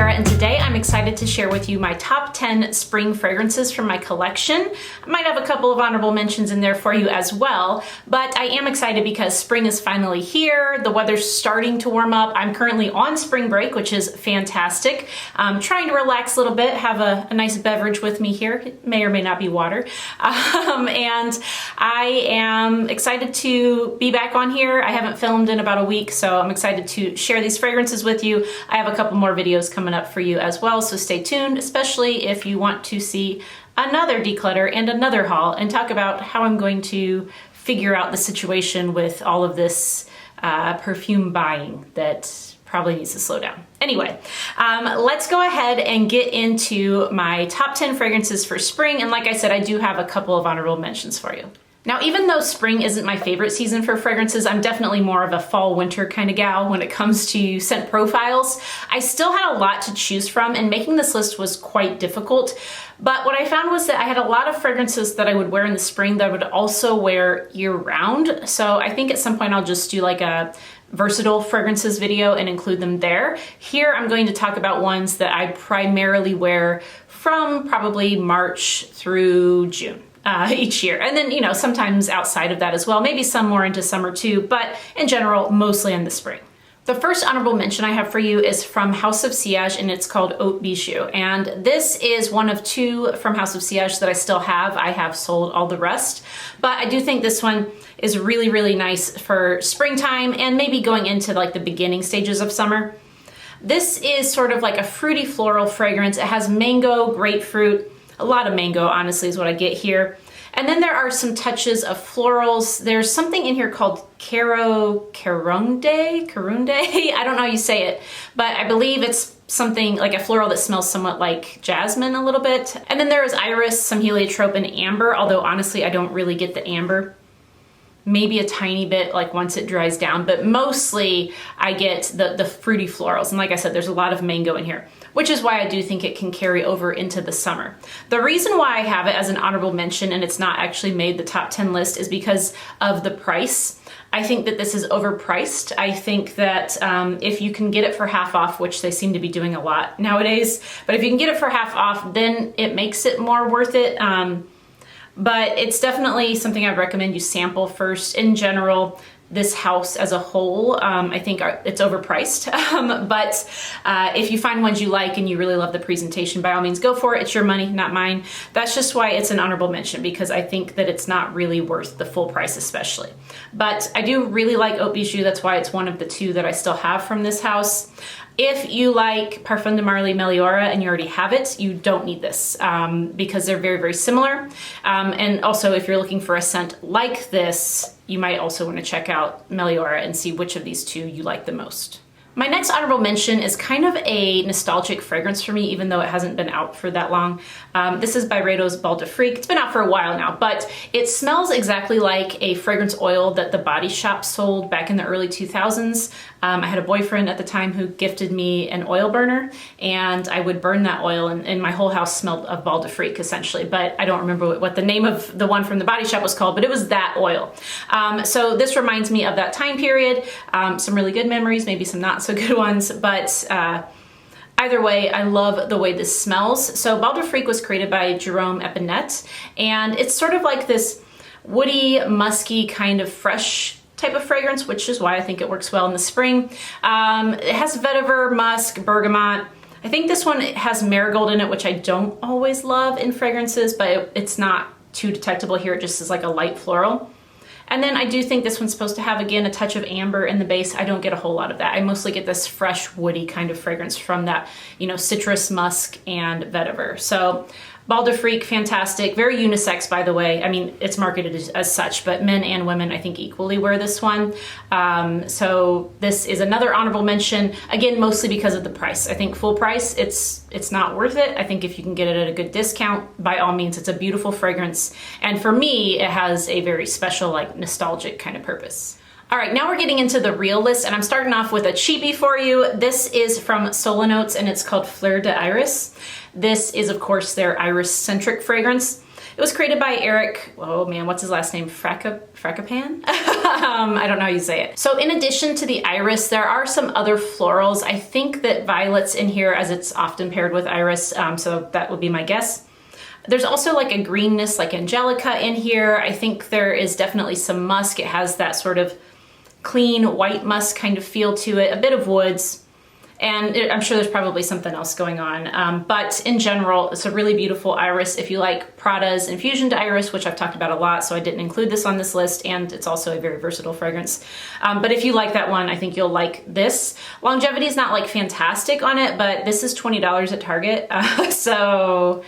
Sarah, and today I'm excited to share with you my top 10 spring fragrances from my collection. I might have a couple of honorable mentions in there for you as well, but I am excited because spring is finally here. The weather's starting to warm up. I'm currently on spring break, which is fantastic. I'm trying to relax a little bit, have a nice beverage with me here. It may or may not be water. And I am excited to be back on here. I haven't filmed in about a week, so I'm excited to share these fragrances with you. I have a couple more videos coming up for you as well, so stay tuned, especially if you want to see another declutter and another haul and talk about how I'm going to figure out the situation with all of this perfume buying that probably needs to slow down. Anyway, let's go ahead and get into my top 10 fragrances for spring. And like I said, I do have a couple of honorable mentions for you. Now, even though spring isn't my favorite season for fragrances, I'm definitely more of a fall-winter kind of gal when it comes to scent profiles. I still had a lot to choose from, and making this list was quite difficult. But what I found was that I had a lot of fragrances that I would wear in the spring that I would also wear year-round. So I think at some point I'll just do like a versatile fragrances video and include them there. Here I'm going to talk about ones that I primarily wear from probably March through June. Each year. And then, you know, sometimes outside of that as well, maybe some more into summer too, but in general, mostly in the spring. The first honorable mention I have for you is from Hauts of Sillage, and it's called Haute Bijoux. And this is one of two from Hauts of Sillage that I still have. I have sold all the rest, but I do think this one is really, really nice for springtime and maybe going into like the beginning stages of summer. This is sort of like a fruity floral fragrance. It has mango, grapefruit, a lot of mango, honestly, is what I get here. And then there are some touches of florals. There's something in here called Karunde. I don't know how you say it, but I believe it's something like a floral that smells somewhat like jasmine a little bit. And then there is iris, some heliotrope, and amber, although honestly, I don't really get the amber. Maybe a tiny bit like once it dries down, but mostly I get the fruity florals. And like I said, there's a lot of mango in here, which is why I do think it can carry over into the summer. The reason why I have it as an honorable mention and it's not actually made the top 10 list is because of the price. I think that this is overpriced. I think that if you can get it for half off, which they seem to be doing a lot nowadays, but if you can get it for half off, then it makes it more worth it. But it's definitely something I'd recommend you sample first. In general, this house as a whole, I think it's overpriced. But if you find ones you like and you really love the presentation, by all means go for it. It's your money, not mine. That's just why it's an honorable mention, because I think that it's not really worth the full price especially. But I do really like Haute Bijoux. That's why it's one of the two that I still have from this house. If you like Parfums de Marly Meliora and you already have it, you don't need this because they're very, very similar. And also, if you're looking for a scent like this, you might also want to check out Meliora and see which of these two you like the most. My next honorable mention is kind of a nostalgic fragrance for me, even though it hasn't been out for that long. This is Byredo Bal D'Afrique. It's been out for a while now, but it smells exactly like a fragrance oil that the Body Shop sold back in the early 2000s. I had a boyfriend at the time who gifted me an oil burner, and I would burn that oil, and my whole house smelled of Bal D'Afrique essentially, but I don't remember what the name of the one from the Body Shop was called, but it was that oil. So this reminds me of that time period. Some really good memories, maybe some not so good ones, but either way, I love the way this smells. So Bal D'Afrique was created by Jerome Epinette, and it's sort of like this woody, musky, kind of fresh type of fragrance, which is why I think it works well in the spring. It has vetiver, musk, bergamot. I think this one has marigold in it, which I don't always love in fragrances, but it's not too detectable here. It just is like a light floral. And then I do think this one's supposed to have, again, a touch of amber in the base. I don't get a whole lot of that. I mostly get this fresh, woody kind of fragrance from that, you know, citrus, musk, and vetiver. So Bal D'Afrique, fantastic. Very unisex, by the way. I mean, it's marketed as such, but men and women, I think, equally wear this one. So this is another honorable mention, again, mostly because of the price. I think full price, it's not worth it. I think if you can get it at a good discount, by all means, it's a beautiful fragrance. And for me, it has a very special, like, nostalgic kind of purpose. All right, now we're getting into the real list, and I'm starting off with a cheapie for you. This is from Solinotes, and it's called Fleur de Iris. This is, of course, their iris-centric fragrance. It was created by Eric, oh man, what's his last name? Frackapan? I don't know how you say it. So in addition to the iris, there are some other florals. I think that violet's in here as it's often paired with iris, so that would be my guess. There's also like a greenness like angelica in here. I think there is definitely some musk. It has that sort of clean white musk kind of feel to it, a bit of woods, and I'm sure there's probably something else going on. But in general, it's a really beautiful iris. If you like Prada's infusion to iris, which I've talked about a lot, so I didn't include this on this list, and it's also a very versatile fragrance. But if you like that one, I think you'll like this. Longevity is not like fantastic on it, but this is $20 at Target, so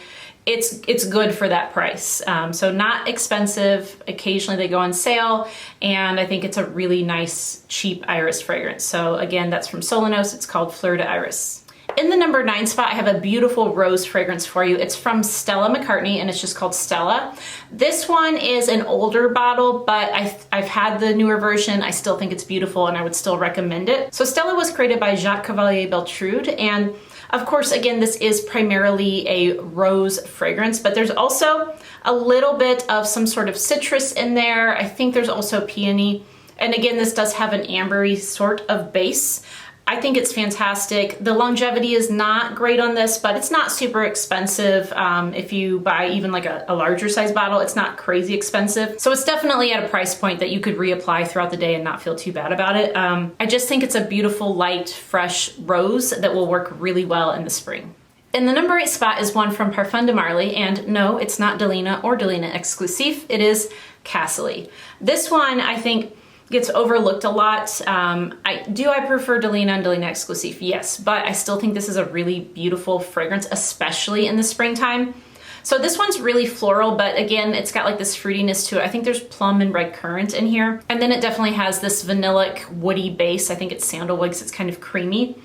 it's good for that price. So not expensive. Occasionally they go on sale, and I think it's a really nice, cheap iris fragrance. So again, that's from Solinotes. It's called Fleur de Iris. In the number 9 spot, I have a beautiful rose fragrance for you. It's from Stella McCartney, and it's just called Stella. This one is an older bottle, but I've had the newer version. I still think it's beautiful, and I would still recommend it. So Stella was created by Jacques Cavalier-Beltrude, and of course, again, this is primarily a rose fragrance, but there's also a little bit of some sort of citrus in there. I think there's also peony. And again, this does have an ambery sort of base. I think it's fantastic. The longevity is not great on this, but it's not super expensive. If you buy even like a larger size bottle, it's not crazy expensive. So it's definitely at a price point that you could reapply throughout the day and not feel too bad about it. I just think it's a beautiful, light, fresh rose that will work really well in the spring. In the number 8 spot is one from Parfums de Marly, and no, it's not Delina or Delina Exclusive. It is Cassili. This one, I think, gets overlooked a lot. I prefer Delina and Delina Exclusive? Yes, but I still think this is a really beautiful fragrance, especially in the springtime. So this one's really floral, but again, it's got like this fruitiness to it. I think there's plum and red currant in here. And then it definitely has this vanillic woody base. I think it's sandalwood because it's kind of creamy.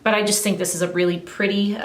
But I just think this is a really pretty,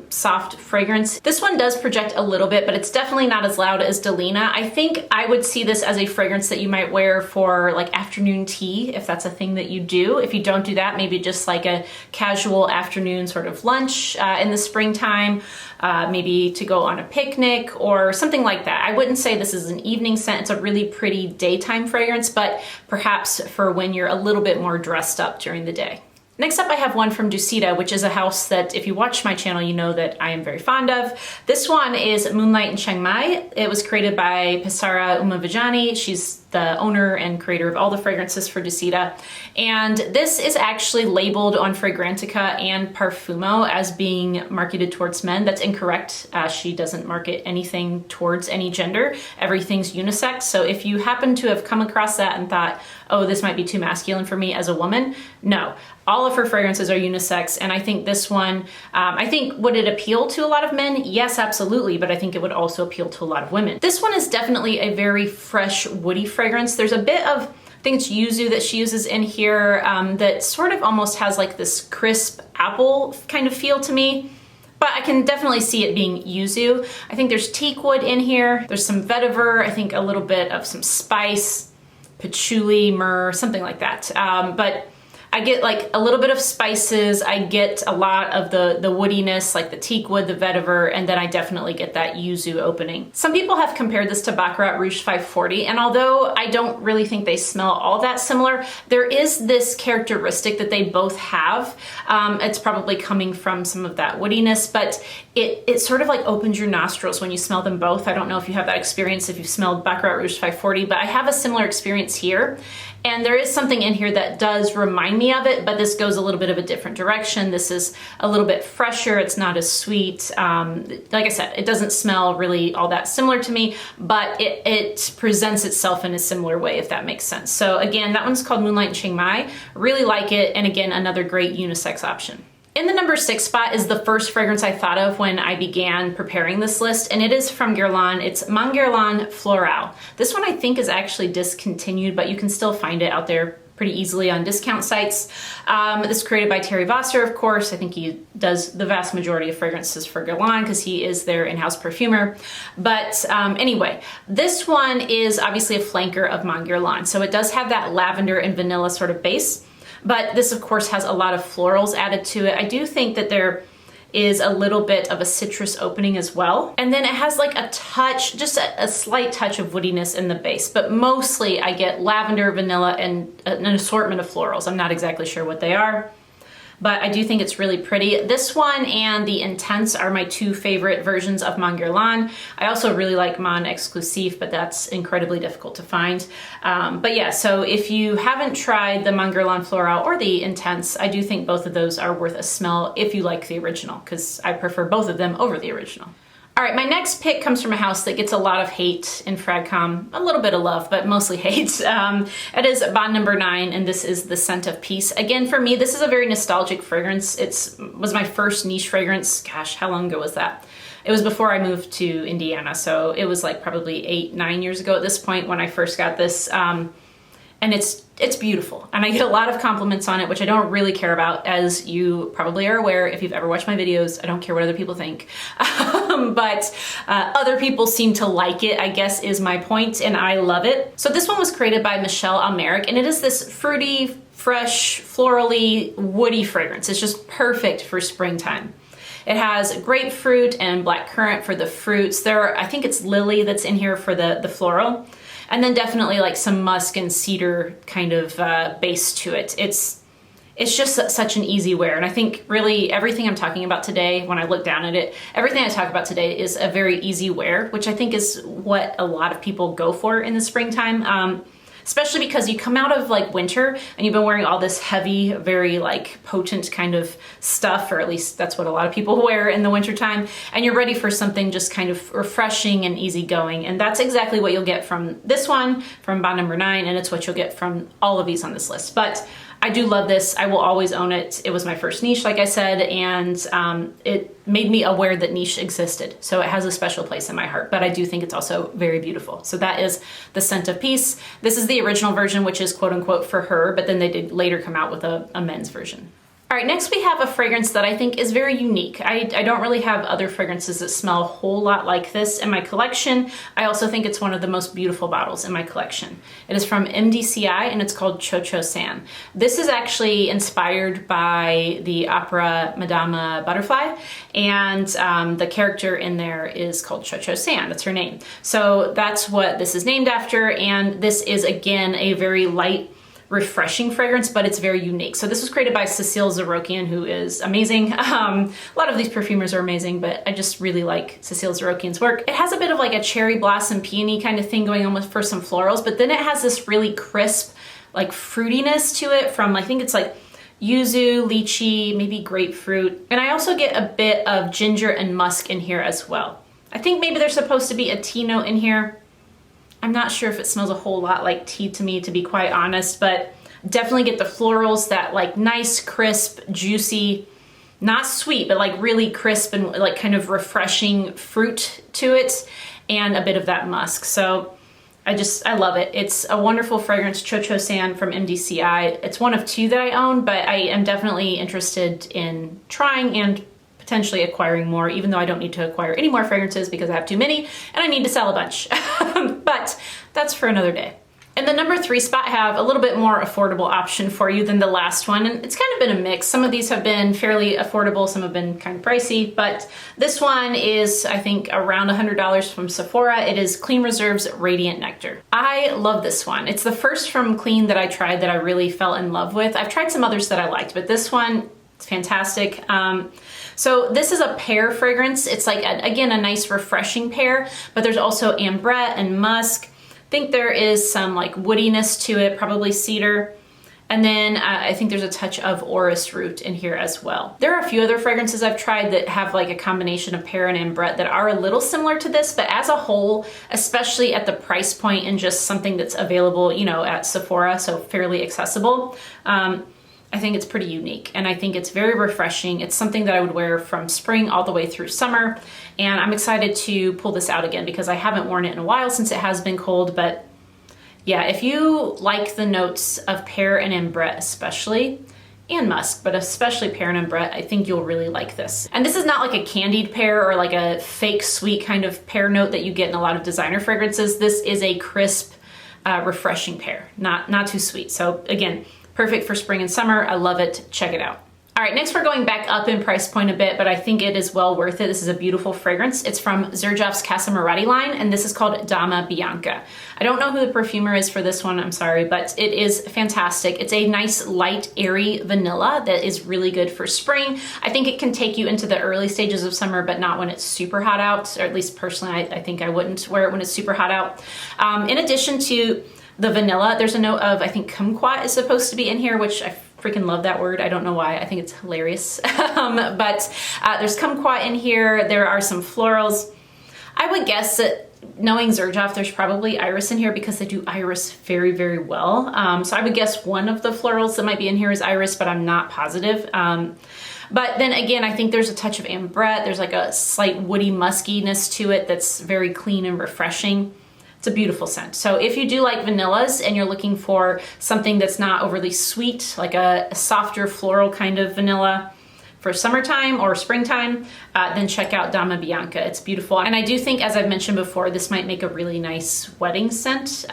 soft fragrance. This one does project a little bit, but it's definitely not as loud as Delina. I think I would see this as a fragrance that you might wear for like afternoon tea, if that's a thing that you do. If you don't do that, maybe just like a casual afternoon sort of lunch in the springtime, maybe to go on a picnic or something like that. I wouldn't say this is an evening scent. It's a really pretty daytime fragrance, but perhaps for when you're a little bit more dressed up during the day. Next up, I have one from Dusita, which is a house that if you watch my channel, you know that I am very fond of. This one is Moonlight in Chiangmai. It was created by Pesara Umavajani. She's the owner and creator of all the fragrances for Dusita. And this is actually labeled on Fragrantica and Parfumo as being marketed towards men. That's incorrect. She doesn't market anything towards any gender. Everything's unisex. So if you happen to have come across that and thought, oh, this might be too masculine for me as a woman, no. All of her fragrances are unisex, and I think this one, would it appeal to a lot of men? Yes, absolutely, but I think it would also appeal to a lot of women. This one is definitely a very fresh, woody fragrance. There's a bit of, I think it's yuzu that she uses in here, that sort of almost has like this crisp apple kind of feel to me. But I can definitely see it being yuzu. I think there's teak wood in here. There's some vetiver, I think a little bit of some spice, patchouli, myrrh, something like that. But I get like a little bit of spices, I get a lot of the woodiness, like the teak wood, the vetiver, and then I definitely get that yuzu opening. Some people have compared this to Baccarat Rouge 540, and although I don't really think they smell all that similar, there is this characteristic that they both have. It's probably coming from some of that woodiness, but it sort of like opens your nostrils when you smell them both. I don't know if you have that experience if you've smelled Baccarat Rouge 540, but I have a similar experience here. And there is something in here that does remind me of it, but this goes a little bit of a different direction. This is a little bit fresher. It's not as sweet. Like I said, it doesn't smell really all that similar to me, but it presents itself in a similar way, if that makes sense. So again, that one's called Moonlight in Chiangmai. Really like it. And again, another great unisex option. In the number 6 spot is the first fragrance I thought of when I began preparing this list, and it is from Guerlain. It's Guerlain Florale. This one I think is actually discontinued, but you can still find it out there pretty easily on discount sites. This is created by Thierry Vasseur, of course. I think he does the vast majority of fragrances for Guerlain because he is their in-house perfumer. But anyway, this one is obviously a flanker of Guerlain. So it does have that lavender and vanilla sort of base. But this, of course, has a lot of florals added to it. I do think that there is a little bit of a citrus opening as well. And then it has like a touch, just a slight touch of woodiness in the base, but mostly I get lavender, vanilla, and an assortment of florals. I'm not exactly sure what they are, but I do think it's really pretty. This one and the Intense are my two favorite versions of Mon Guerlain. I also really like Mon Exclusif, but that's incredibly difficult to find. But yeah, so if you haven't tried the Mon Guerlain Florale or the Intense, I do think both of those are worth a smell if you like the original, because I prefer both of them over the original. All right, my next pick comes from a house that gets a lot of hate in Fragcom, a little bit of love, but mostly hate. It is Bond No. 9, and this is the Scent of Peace. Again, for me, this is a very nostalgic fragrance. It was my first niche fragrance. Gosh, how long ago was that? It was before I moved to Indiana, so it was like probably 8-9 years ago at this point when I first got this. And it's beautiful, and I get a lot of compliments on it, which I don't really care about, as you probably are aware if you've ever watched my videos. I don't care what other people think, but other people seem to like it, I guess is my point, and I love it. So this one was created by Michelle Almeric, and it is this fruity, fresh, florally, woody fragrance. It's just perfect for springtime. It has grapefruit and blackcurrant for the fruits. I think it's lily that's in here for the floral. And then definitely like some musk and cedar kind of base to it. It's just such an easy wear. And I think really everything I'm talking about today, when I look down at it, everything I talk about today is a very easy wear, which I think is what a lot of people go for in the springtime. Especially because you come out of like winter and you've been wearing all this heavy, very like potent kind of stuff, or at least that's what a lot of people wear in the wintertime, and you're ready for something just kind of refreshing and easygoing. And that's exactly what you'll get from this one, from Bond No. 9, and it's what you'll get from all of these on this list. But I do love this. I will always own it. It was my first niche, like I said, and it made me aware that niche existed. So it has a special place in my heart, but I do think it's also very beautiful. So that is the Scent of Peace. This is the original version, which is quote unquote for her, but then they did later come out with a men's version. All right, next we have a fragrance that I think is very unique. I don't really have other fragrances that smell a whole lot like this in my collection. I also think it's one of the most beautiful bottles in my collection. It is from MDCI, and it's called Cio Cio San. This is actually inspired by the opera Madama Butterfly, and the character in there is called Cio Cio San. That's her name. So that's what this is named after, and this is again a very light, refreshing fragrance, but it's very unique. So this was created by Cecile Zarokian, who is amazing. A lot of these perfumers are amazing, but I just really like Cecile Zarokian's work. It has a bit of like a cherry blossom peony kind of thing going on with for some florals, but then it has this really crisp like fruitiness to it from, I think it's like yuzu, lychee, maybe grapefruit. And I also get a bit of ginger and musk in here as well. I think maybe there's supposed to be a tea note in here. I'm not sure if it smells a whole lot like tea to me, to be quite honest, but definitely get the florals, that like nice, crisp, juicy, not sweet, but like really crisp and like kind of refreshing fruit to it, and a bit of that musk. So I love it. It's a wonderful fragrance, Cio Cio San from MDCI. It's one of two that I own, but I am definitely interested in trying and potentially acquiring more, even though I don't need to acquire any more fragrances because I have too many and I need to sell a bunch. But that's for another day. In the number 3 spot, I have a little bit more affordable option for you than the last one, and it's kind of been a mix. Some of these have been fairly affordable, some have been kind of pricey, but this one is, I think, around $100 from Sephora. It is Clean Reserve's Radiant Nectar. I love this one. It's the first from Clean that I tried that I really fell in love with. I've tried some others that I liked, but this one, it's fantastic. So this is a pear fragrance. It's like, again, a nice refreshing pear, but there's also ambrette and musk. I think there is some like woodiness to it, probably cedar. And then I think there's a touch of orris root in here as well. There are a few other fragrances I've tried that have like a combination of pear and ambrette that are a little similar to this, but as a whole, especially at the price point and just something that's available, you know, at Sephora, so fairly accessible, I think it's pretty unique, and I think it's very refreshing. It's something that I would wear from spring all the way through summer, and I'm excited to pull this out again because I haven't worn it in a while since it has been cold. But yeah, if you like the notes of pear and ambrette especially, and musk, but especially pear and ambrette, I think you'll really like this. And this is not like a candied pear or like a fake sweet kind of pear note that you get in a lot of designer fragrances. This is a crisp, refreshing pear, not too sweet. So again, perfect for spring and summer. I love it. Check it out. All right, next we're going back up in price point a bit, but I think it is well worth it. This is a beautiful fragrance. It's from Xerjoff's Casamorati line, and this is called Dama Bianca. I don't know who the perfumer is for this one, I'm sorry, but it is fantastic. It's a nice, light, airy vanilla that is really good for spring. I think it can take you into the early stages of summer, but not when it's super hot out, or at least personally, I think I wouldn't wear it when it's super hot out. In addition to the vanilla, there's a note of, I think kumquat is supposed to be in here, which I freaking love that word. I don't know why. I think it's hilarious. But there's kumquat in here. There are some florals. I would guess that, knowing Xerjoff, there's probably iris in here because they do iris very, very well. So I would guess one of the florals that might be in here is iris, but I'm not positive. But then again, I think there's a touch of ambrette. There's like a slight woody muskiness to it that's very clean and refreshing. It's a beautiful scent. So if you do like vanillas and you're looking for something that's not overly sweet, like a softer floral kind of vanilla for summertime or springtime, then check out Dama Bianca. It's beautiful. And I do think, as I've mentioned before, this might make a really nice wedding scent,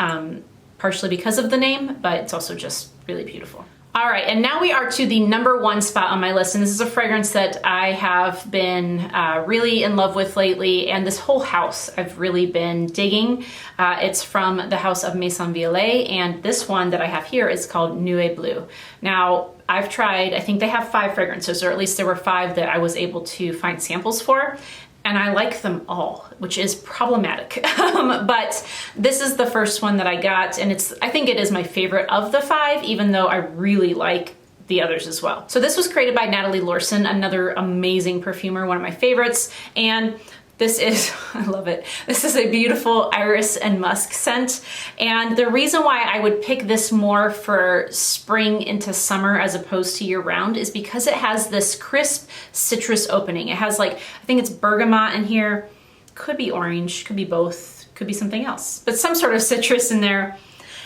partially because of the name, but it's also just really beautiful. All right, and now we are to the #1 spot on my list, and this is a fragrance that I have been really in love with lately, and this whole house I've really been digging. It's from the house of Maison, and this one that I have here is called Nuée Bleue. Now, I've tried, I think they have 5 fragrances, or at least there were 5 that I was able to find samples for. And I like them all, which is problematic. But this is the first one that I got, and I think it is my favorite of the 5, even though I really like the others as well. So this was created by Natalie Lorson, another amazing perfumer, one of my favorites. And this is, I love it. This is a beautiful iris and musk scent. And the reason why I would pick this more for spring into summer as opposed to year round is because it has this crisp citrus opening. It has like, I think it's bergamot in here. Could be orange, could be both, could be something else, but some sort of citrus in there.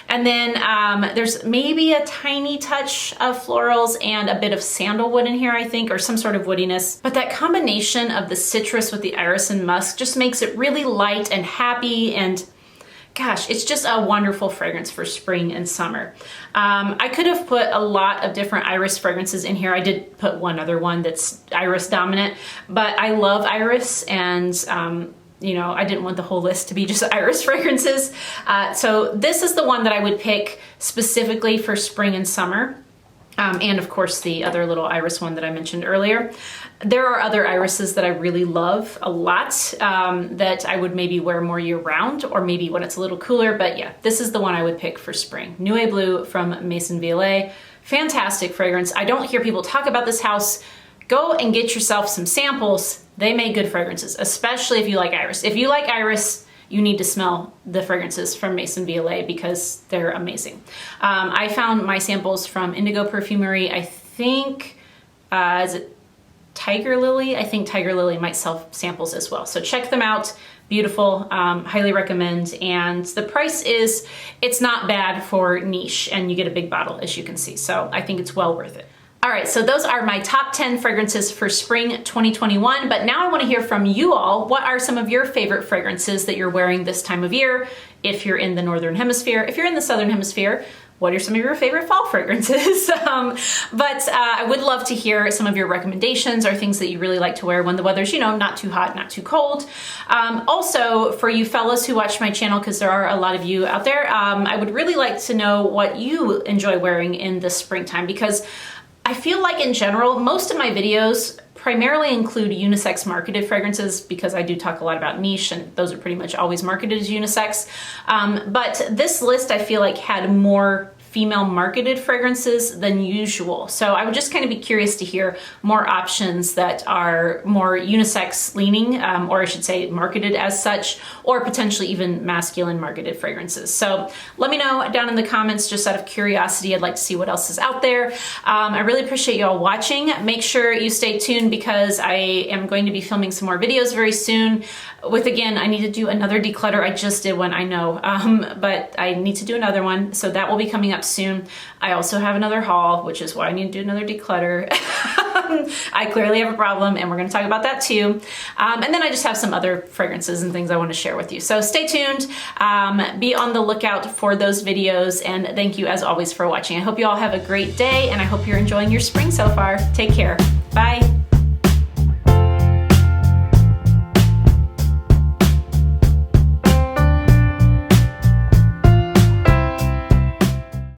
And then there's maybe a tiny touch of florals and a bit of sandalwood in here, I think, or some sort of woodiness. But that combination of the citrus with the iris and musk just makes it really light and happy, and gosh, it's just a wonderful fragrance for spring and summer. I could have put a lot of different iris fragrances in here. I did put one other one that's iris dominant, but I love iris, and you know, I didn't want the whole list to be just iris fragrances. So this is the one that I would pick specifically for spring and summer. And of course the other little iris one that I mentioned earlier. There are other irises that I really love a lot, that I would maybe wear more year round, or maybe when it's a little cooler, but yeah, this is the one I would pick for spring. Nuée Bleue from Maison. Fantastic fragrance. I don't hear people talk about this house. Go and get yourself some samples. They make good fragrances, especially if you like iris. If you like iris, you need to smell the fragrances from Maison because they're amazing. I found my samples from Indigo Perfumery. I think, is it Tiger Lily? I think Tiger Lily might sell samples as well. So check them out. Beautiful, highly recommend. And the price is, it's not bad for niche, and you get a big bottle, as you can see. So I think it's well worth it. All right, so those are my top 10 fragrances for spring 2021, but now I wanna hear from you all. What are some of your favorite fragrances that you're wearing this time of year? If you're in the Northern Hemisphere, if you're in the Southern Hemisphere, what are some of your favorite fall fragrances? But I would love to hear some of your recommendations or things that you really like to wear when the weather's, you know, not too hot, not too cold. Also, for you fellas who watch my channel, because there are a lot of you out there, I would really like to know what you enjoy wearing in the springtime, because I feel like in general, most of my videos primarily include unisex marketed fragrances, because I do talk a lot about niche, and those are pretty much always marketed as unisex. But this list I feel like had more female marketed fragrances than usual. So I would just kind of be curious to hear more options that are more unisex leaning, or I should say marketed as such, or potentially even masculine marketed fragrances. So let me know down in the comments, just out of curiosity. I'd like to see what else is out there. I really appreciate you all watching. Make sure you stay tuned, because I am going to be filming some more videos very soon. Again, I need to do another declutter. I just did one, I know, but I need to do another one. So that will be coming up up soon. I also have another haul, which is why I need to do another declutter. I clearly have a problem, and we're going to talk about that too. And then I just have some other fragrances and things I want to share with you. So stay tuned, be on the lookout for those videos, and thank you as always for watching. I hope you all have a great day, and I hope you're enjoying your spring so far. Take care. Bye.